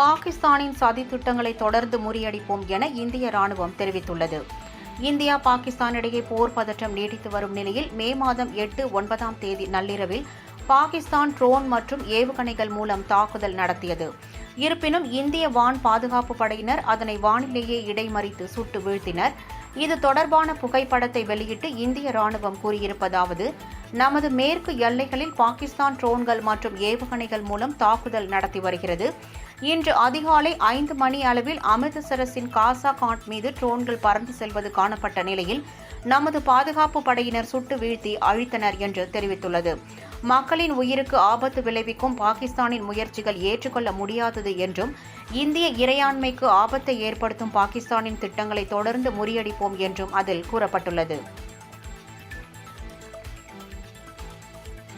பாகிஸ்தானின் சதி திட்டங்களை தொடர்ந்து முறியடிப்போம் என இந்திய ராணுவம் தெரிவித்துள்ளது. இந்தியா பாகிஸ்தான் இடையே போர் பதற்றம் நீடித்து வரும் நிலையில் மே மாதம் 8, 9ஆம் தேதி நள்ளிரவில் பாகிஸ்தான் ட்ரோன் மற்றும் ஏவுகணைகள் மூலம் தாக்குதல் நடத்தியது. இருப்பினும் இந்திய வான் பாதுகாப்பு படையினர் அதனை வானிலேயே இடைமறித்து சுட்டு வீழ்த்தினர். இது தொடர்பான புகைப்படத்தை வெளியிட்டு இந்திய ராணுவம் கூறியிருப்பதாவது: நமது மேற்கு எல்லைகளில் பாகிஸ்தான் ட்ரோன்கள் மற்றும் ஏவுகணைகள் மூலம் தாக்குதல் நடத்தி வருகிறது. இன்று அதிகாலை 5 மணி அளவில் அமிர்தசரஸின் காசா காண்ட் மீது ட்ரோன்கள் பறந்து செல்வது காணப்பட்ட நிலையில் நமது பாதுகாப்பு படையினர் சுட்டு வீழ்த்தி அழித்தனர் என்று தெரிவித்துள்ளது. மக்களின் உயிருக்கு ஆபத்து விளைவிக்கும் பாகிஸ்தானின் முயற்சிகள் ஏற்றுக்கொள்ள முடியாதது என்றும், இந்திய இறையாண்மைக்கு ஆபத்தை ஏற்படுத்தும் பாகிஸ்தானின் திட்டங்களை தொடர்ந்து முறியடிப்போம் என்றும் அதில் கூறப்பட்டுள்ளது.